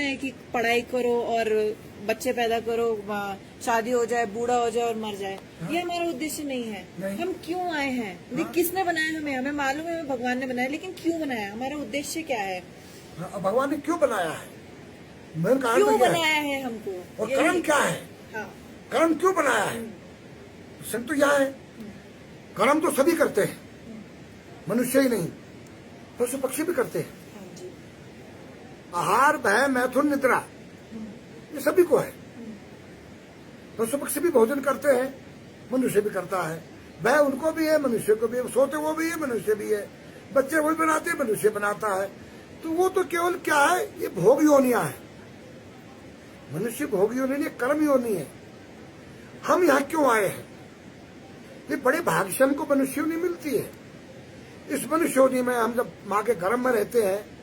है कि पढ़ाई करो और बच्चे पैदा करो, शादी हो जाए, बूढ़ा हो जाए और मर जाए। ये हमारा उद्देश्य नहीं है। हम क्यों आए हैं, किसने बनाया हमें, हमें मालूम है, हमें भगवान ने बनाया, लेकिन क्यों बनाया, हमारा उद्देश्य क्या है, भगवान ने क्यों बनाया है, मेन कारण क्यों तो क्या बनाया है हमको, और कर्म क्या है, कर्म क्यों बनाया है, प्रश्न तो यह है। कर्म तो सभी करते हैं, मनुष्य ही नहीं, पशु पक्षी भी करते हैं। आहार, भय, मैथुन, निद्रा, ये सभी को है। पशु पक्षी भी भोजन करते हैं, मनुष्य भी करता है। भय उनको भी है, मनुष्य को भी है। सोते वो भी है, मनुष्य भी है। बच्चे वही बनाते हैं, मनुष्य बनाता है। तो वो तो केवल क्या है, ये भोग योनियां है। मनुष्य भोग योनि नहीं, कर्म योनि है। हम यहाँ क्यों आए हैं, ये बड़े भाग्य से हमको मनुष्य योनि मिलती है। इस मनुष्य योनि में हम जब माँ के गर्भ में रहते हैं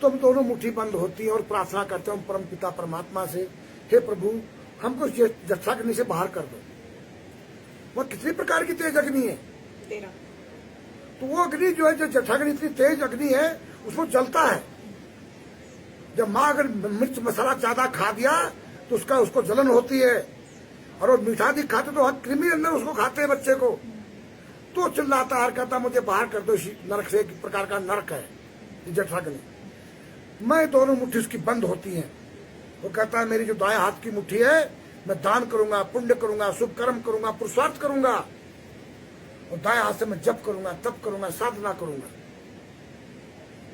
तो हम दोनों मुट्ठी बंद होती है और प्रार्थना करते हैं परम पिता परमात्मा से, हे प्रभु हमको जठराग्नि से बाहर कर दो। वह कितनी प्रकार की तेज अग्नि है, तो वो अग्नि जो है, जो जठराग्नि इतनी तेज अग्नि है, उसको जलता है। जब माँ अगर मिर्च मसाला ज्यादा खा दिया तो उसको जलन होती है, और वो मीठा भी खाते तो हर कृमि अंदर उसको खाते हैं बच्चे को, तो चिल्लाता है, कहता मुझे बाहर कर दो, नरक से एक प्रकार का नरक है जठराग्नि। मैं दोनों मुट्ठी उसकी बंद होती हैं। वो कहता है मेरी जो दाएं हाथ की मुट्ठी है, मैं दान करूंगा, पुण्य करूंगा, शुभ कर्म करूंगा, पुरुषार्थ करूंगा, और दाएं हाथ से मैं जप करूंगा, तप करूंगा, साधना करूंगा।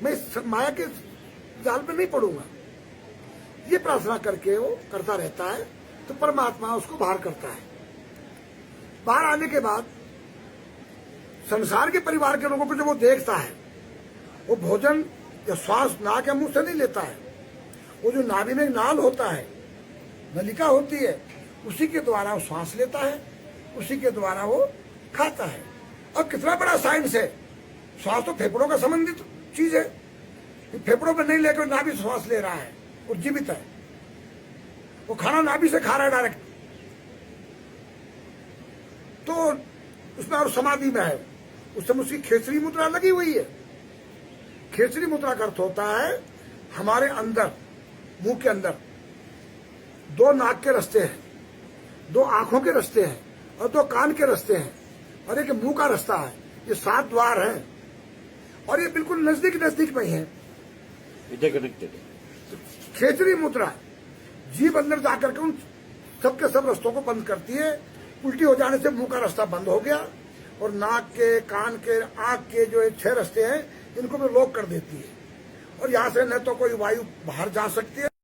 मैं इस माया के जाल में नहीं पड़ूंगा। ये प्रार्थना करके वो करता रहता है, तो परमात्मा उसको बाहर करता है। बाहर आने के बाद संसार के परिवार के लोगों को जब वो देखता है, वो भोजन या श्वास नाक या मुंह से नहीं लेता है। वो जो नाभि में नाल होता है, नलिका होती है, उसी के द्वारा वो श्वास लेता है, उसी के द्वारा वो खाता है। अब कितना बड़ा साइंस है, श्वास तो फेफड़ों का संबंधित चीज है। फेफड़ों में नहीं लेकर नाभि से श्वास ले रहा है और जीवित है। वो खाना नाभि से खा रहा है डायरेक्ट, तो उसमें और समाधि में है। उस समय उसकी खेचरी मुद्रा लगी हुई है। खेचरी मुद्रा का अर्थ होता है हमारे अंदर, मुंह के अंदर दो नाक के रास्ते हैं, दो आंखों के रास्ते हैं, और दो कान के रास्ते हैं, और एक मुंह का रास्ता है। ये 7 द्वार हैं, और ये बिल्कुल नजदीक नजदीक में ही है। खेचरी मुद्रा जीभ अंदर जाकर के उन सबके सब रास्तों को बंद करती है। उल्टी हो जाने से मुंह का रास्ता बंद हो गया, और नाक के, कान के, आंख के जो 6 रास्ते हैं, इनको भी लॉक कर देती है। और यहाँ से न तो कोई वायु बाहर जा सकती है,